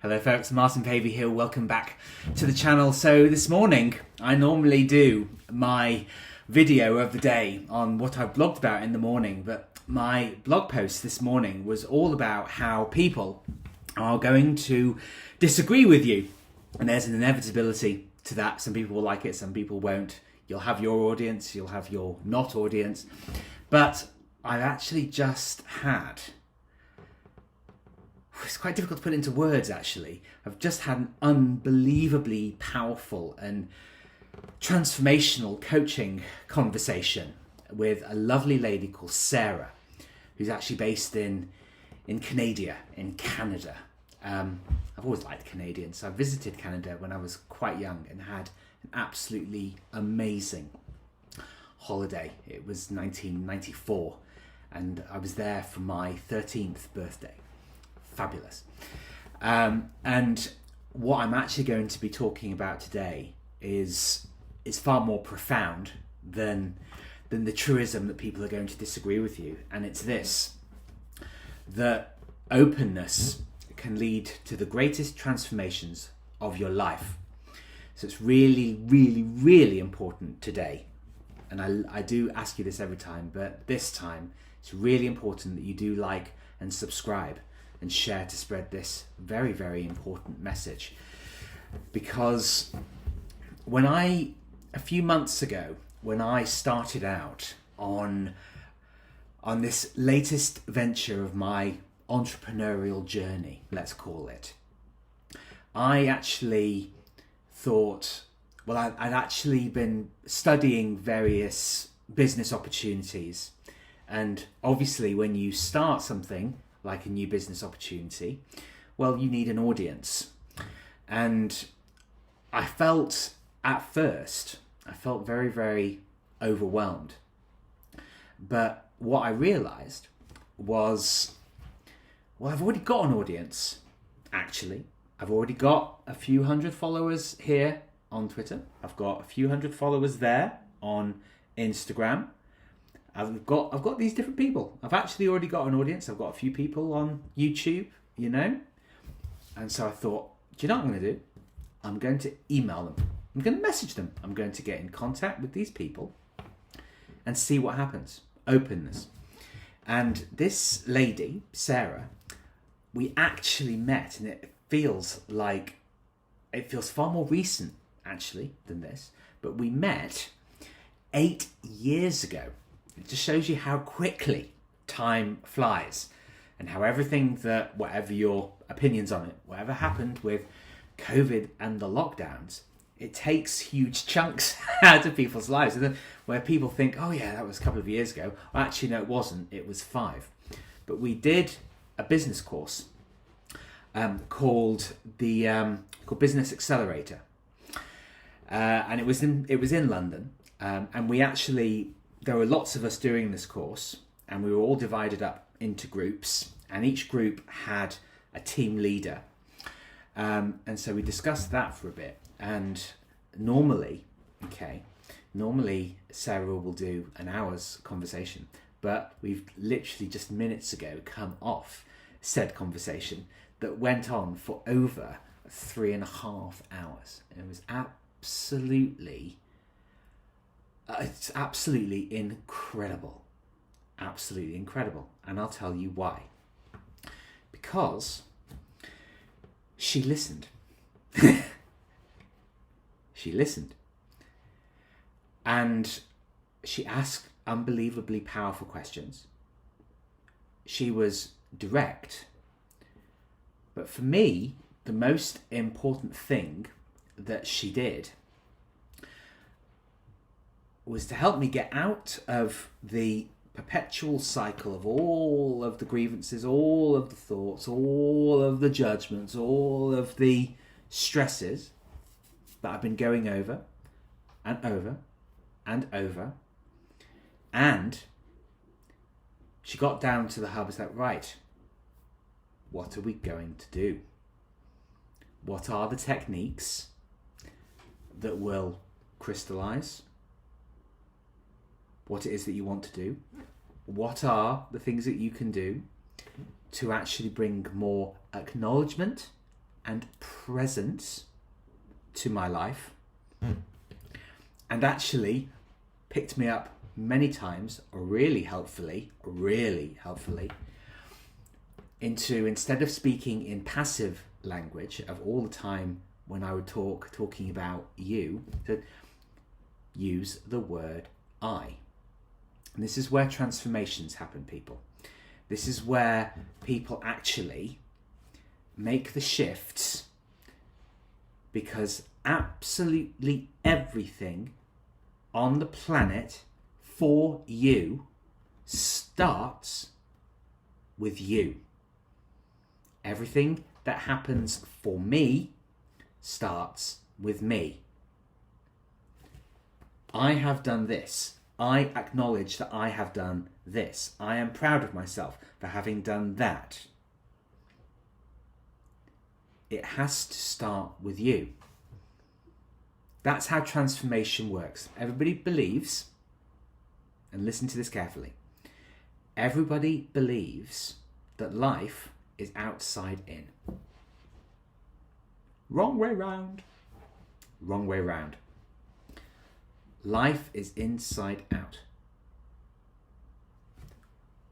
Hello folks, Martin Pavey here, welcome back to the channel. So this morning, I normally do my video of the day on what I've blogged about in the morning, but my blog post this morning was all about how people are going to disagree with you. And there's an inevitability to that. Some people will like it, some people won't. You'll have your audience, you'll have your not audience. But I've actually just had... It's quite difficult to put into words, actually. I've just had an unbelievably powerful and transformational coaching conversation with a lovely lady called Sarah, who's actually based in Canada. I've always liked Canadians. I visited Canada when I was quite young and had an absolutely amazing holiday. It was 1994, and I was there for my 13th birthday. Fabulous. And what I'm actually going to be talking about today is far more profound than the truism that people are going to disagree with you. And it's this, that openness can lead to the greatest transformations of your life. So it's really, really, really important today. And I do ask you this every time, but this time it's really important that you do like and subscribe and share to spread this very, very important message. Because a few months ago, when I started out on this latest venture of my entrepreneurial journey, let's call it, I actually thought, well, I'd actually been studying various business opportunities. And obviously when you start something like a new business opportunity, well, you need an audience. And I felt very, very overwhelmed. But what I realized was, well, I've already got an audience, actually. I've already got a few hundred followers here on Twitter. I've got a few hundred followers there on Instagram. I've got these different people. I've actually already got an audience. I've got a few people on YouTube, you know. And so I thought, do you know what I'm going to do? I'm going to email them. I'm going to message them. I'm going to get in contact with these people and see what happens. Openness. And this lady, Sarah, we actually met, and it feels far more recent, actually, than this. But we met 8 years ago. It just shows you how quickly time flies, and how whatever your opinions on it, whatever happened with COVID and the lockdowns, it takes huge chunks out of people's lives. And then where people think, oh yeah, that was a couple of years ago. Well, actually, no, it wasn't. It was 5. But we did a business course called Business Accelerator, and it was in London, and we actually. There were lots of us doing this course, and we were all divided up into groups, and each group had a team leader. And so we discussed that for a bit. And normally Sarah will do an hour's conversation, but we've literally just minutes ago come off said conversation that went on for over 3.5 hours. And it was it's absolutely incredible. Absolutely incredible. And I'll tell you why. Because she listened. She listened. And she asked unbelievably powerful questions. She was direct. But for me, the most important thing that she did was to help me get out of the perpetual cycle of all of the grievances, all of the thoughts, all of the judgments, all of the stresses that I've been going over and over and over. And she got down to the hub. It's like, right, what are we going to do? What are the techniques that will crystallize what it is that you want to do? What are the things that you can do to actually bring more acknowledgement and present to my life, and actually picked me up many times, really helpfully, into, instead of speaking in passive language of all the time when I would talking about you, to use the word I. And this is where transformations happen, people. This is where people actually make the shifts, because absolutely everything on the planet for you starts with you. Everything that happens for me starts with me. I have done this. I acknowledge that I have done this. I am proud of myself for having done that. It has to start with you. That's how transformation works. Everybody believes, and listen to this carefully, everybody believes that life is outside in. Wrong way round. Wrong way round. Life is inside out.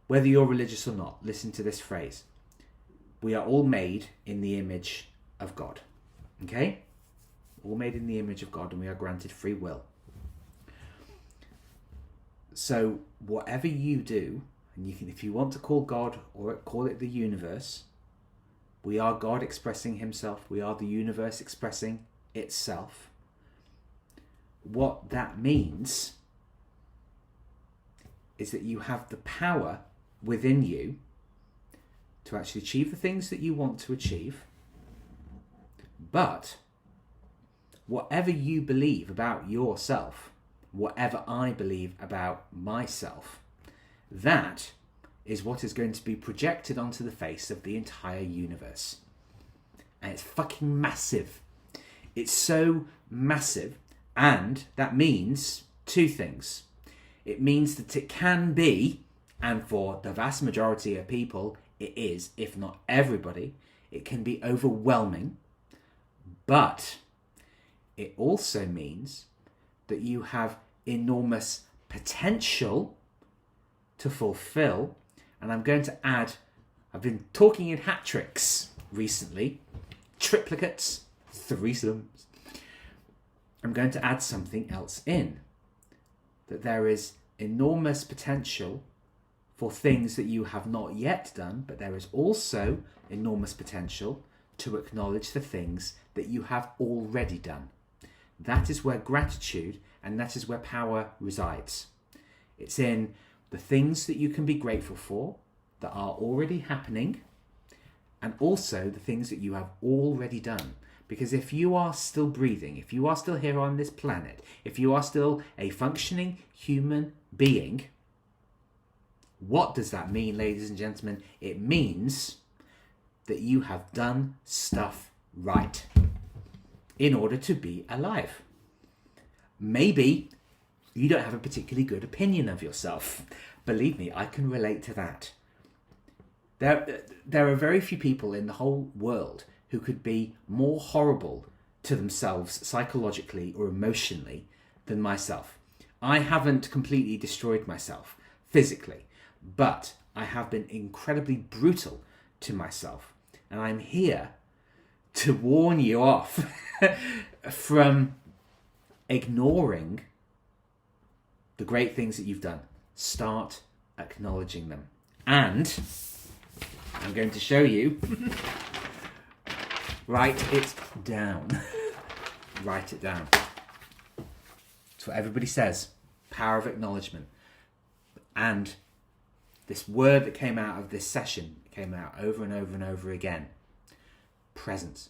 Whether you're religious or not, listen to this phrase. We are all made in the image of God. Okay? All made in the image of God, and we are granted free will. So whatever you do, and you can, if you want to call God or call it the universe, we are God expressing himself. We are the universe expressing itself. What that means is that you have the power within you to actually achieve the things that you want to achieve. But whatever you believe about yourself, whatever I believe about myself, that is what is going to be projected onto the face of the entire universe. And it's fucking massive. It's so massive. And that means two things. It means that it can be, and for the vast majority of people, it is, if not everybody, it can be overwhelming. But it also means that you have enormous potential to fulfill. And I'm going to add, I've been talking in hat tricks recently, triplicates, threesomes. I'm going to add something else in, that there is enormous potential for things that you have not yet done, but there is also enormous potential to acknowledge the things that you have already done. That is where gratitude, and that is where power resides. It's in the things that you can be grateful for that are already happening, and also the things that you have already done. Because if you are still breathing, if you are still here on this planet, if you are still a functioning human being, what does that mean, ladies and gentlemen? It means that you have done stuff right in order to be alive. Maybe you don't have a particularly good opinion of yourself. Believe me, I can relate to that. There are very few people in the whole world who could be more horrible to themselves psychologically or emotionally than myself. I haven't completely destroyed myself physically, but I have been incredibly brutal to myself. And I'm here to warn you off from ignoring the great things that you've done. Start acknowledging them. And I'm going to show you. Write it down. Write it down. It's what everybody says. Power of acknowledgement. And this word that came out of this session came out over and over and over again. Presence.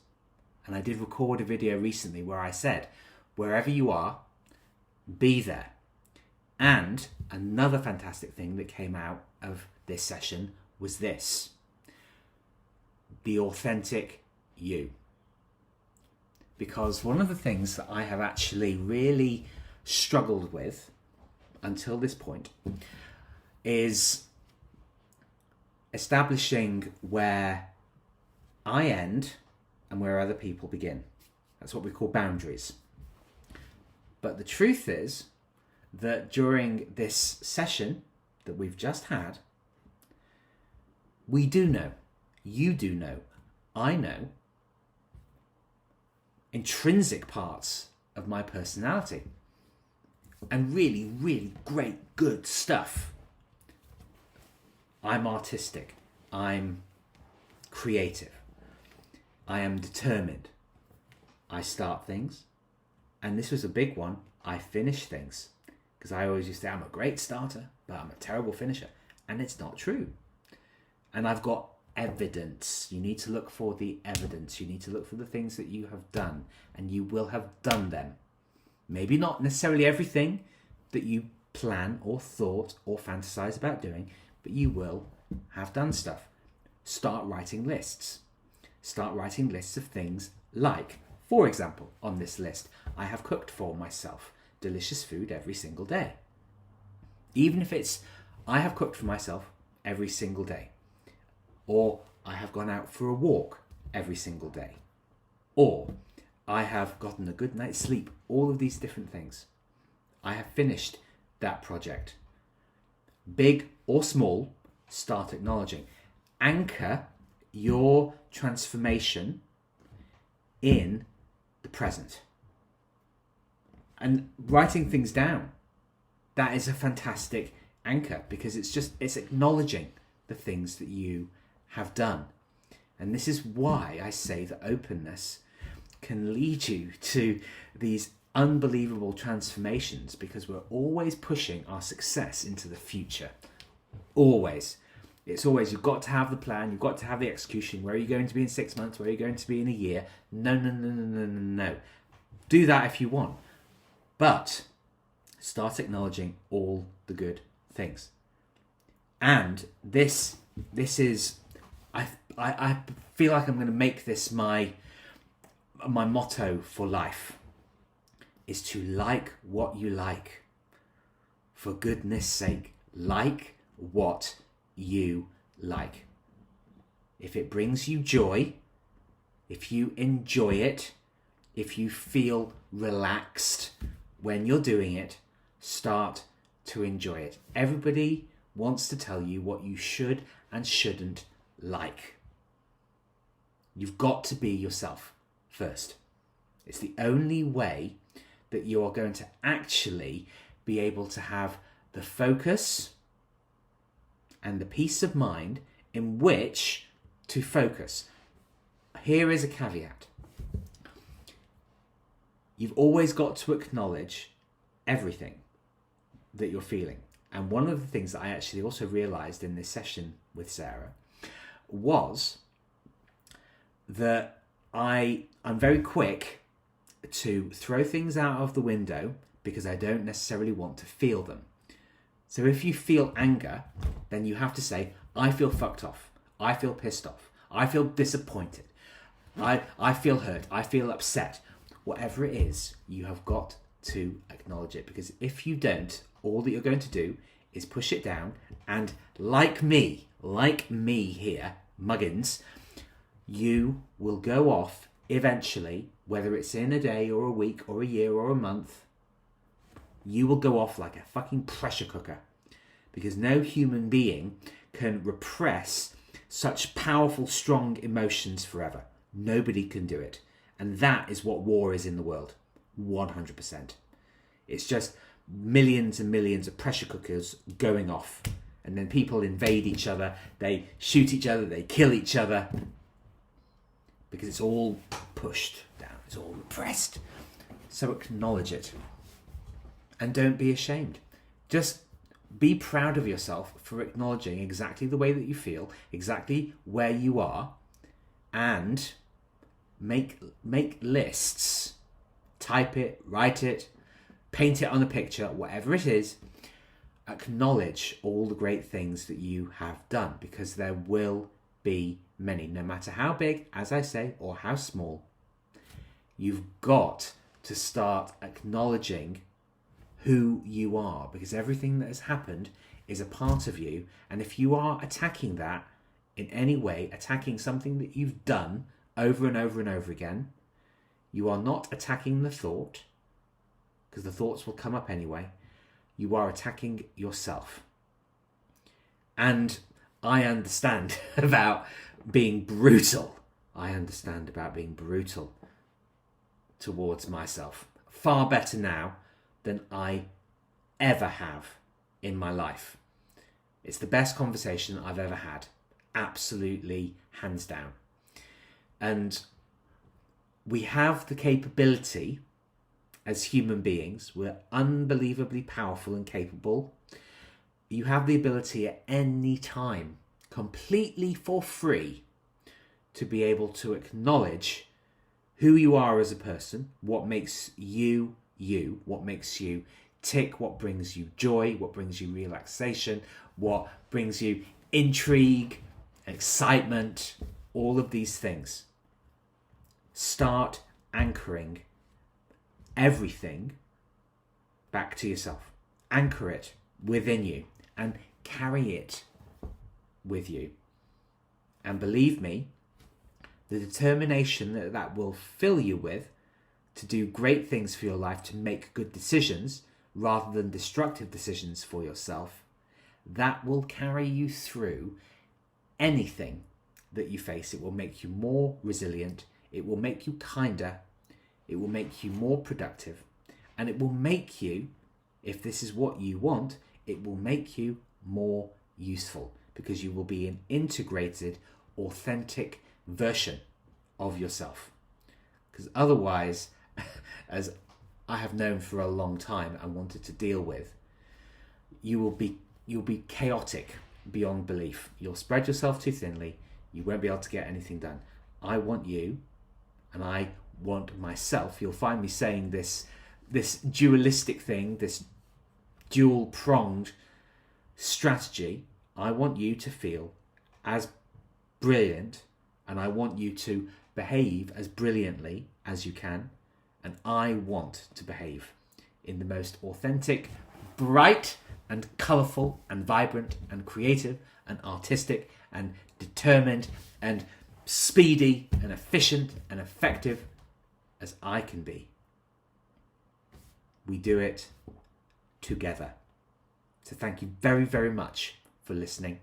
And I did record a video recently where I said, wherever you are, be there. And another fantastic thing that came out of this session was this. Be authentic you. Because one of the things that I have actually really struggled with until this point is establishing where I end and where other people begin. That's what we call boundaries. But the truth is that during this session that we've just had, we do know, you do know, I know, intrinsic parts of my personality and really, really great, good stuff. I'm artistic. I'm creative. I am determined. I start things. And this was a big one. I finish things. Because I always used to say, I'm a great starter, but I'm a terrible finisher. And it's not true. And I've got evidence. You need to look for the evidence. You need to look for the things that you have done. And you will have done them. Maybe not necessarily everything that you plan or thought or fantasize about doing, but you will have done stuff. Start writing lists. Start writing lists of things like, for example, on this list, I have cooked for myself delicious food every single day. Even if it's, I have cooked for myself every single day. Or I have gone out for a walk every single day. Or I have gotten a good night's sleep. All of these different things. I have finished that project. Big or small, start acknowledging. Anchor your transformation in the present. And writing things down, that is a fantastic anchor because it's acknowledging the things that you have done. And this is why I say that openness can lead you to these unbelievable transformations, because we're always pushing our success into the future. Always. It's always, you've got to have the plan, you've got to have the execution. Where are you going to be in 6 months? Where are you going to be in a year? No. Do that if you want. But start acknowledging all the good things. And this is, I feel like I'm going to make this my motto for life, is to like what you like. For goodness sake, like what you like. If it brings you joy, if you enjoy it, if you feel relaxed when you're doing it, start to enjoy it. Everybody wants to tell you what you should and shouldn't like. You've got to be yourself first. It's the only way that you are going to actually be able to have the focus and the peace of mind in which to focus. Here is a caveat. You've always got to acknowledge everything that you're feeling. And one of the things that I actually also realized in this session with Sarah was that I'm very quick to throw things out of the window because I don't necessarily want to feel them. So if you feel anger, then you have to say, I feel fucked off. I feel pissed off. I feel disappointed. I feel hurt. I feel upset. Whatever it is, you have got to acknowledge it, because if you don't, all that you're going to do is push it down, and like me here, Muggins, you will go off eventually, whether it's in a day or a week or a year or a month, you will go off like a fucking pressure cooker, because no human being can repress such powerful, strong emotions forever. Nobody can do it. And that is what war is in the world. 100%. It's just millions and millions of pressure cookers going off. And then people invade each other. They shoot each other. They kill each other. Because it's all pushed down. It's all repressed. So acknowledge it. And don't be ashamed. Just be proud of yourself for acknowledging exactly the way that you feel, exactly where you are, and make lists. Type it, write it, paint it on a picture, whatever it is. Acknowledge all the great things that you have done, because there will be many, no matter how big, as I say, or how small. You've got to start acknowledging who you are, because everything that has happened is a part of you. And if you are attacking that in any way, attacking something that you've done over and over and over again, you are not attacking the thought, because the thoughts will come up anyway. You are attacking yourself. And I understand about being brutal. I understand about being brutal towards myself. Far better now than I ever have in my life. It's the best conversation I've ever had. Absolutely, hands down. And we have the capability as human beings. We're unbelievably powerful and capable. You have the ability at any time, completely for free, to be able to acknowledge who you are as a person, what makes you you, what makes you tick, what brings you joy, what brings you relaxation, what brings you intrigue, excitement, all of these things. Start anchoring everything back to yourself. Anchor it within you and carry it with you. And believe me, the determination that that will fill you with to do great things for your life, to make good decisions rather than destructive decisions for yourself, that will carry you through anything that you face. It will make you more resilient. It will make you kinder. It will make you more productive. And it will make you, if this is what you want, it will make you more useful, because you will be an integrated, authentic version of yourself. Because otherwise, as I have known for a long time and wanted to deal with, you'll be chaotic beyond belief. You'll spread yourself too thinly. You won't be able to get anything done. I want you, and I want myself. You'll find me saying this dualistic thing, this dual-pronged strategy. I want you to feel as brilliant, and I want you to behave as brilliantly as you can, and I want to behave in the most authentic, bright and colourful and vibrant and creative and artistic and determined and speedy and efficient and effective as I can be. We do it together. So thank you very, very much for listening.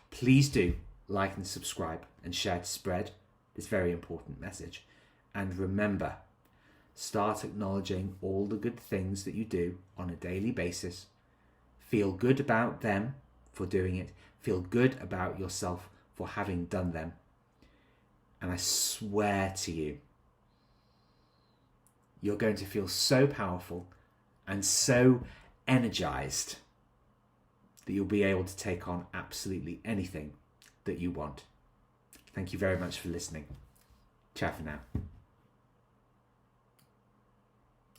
Please do like and subscribe and share to spread this very important message. And remember, start acknowledging all the good things that you do on a daily basis. Feel good about them for doing it. Feel good about yourself for having done them. And I swear to you, you're going to feel so powerful and so energized that you'll be able to take on absolutely anything that you want. Thank you very much for listening. Ciao for now.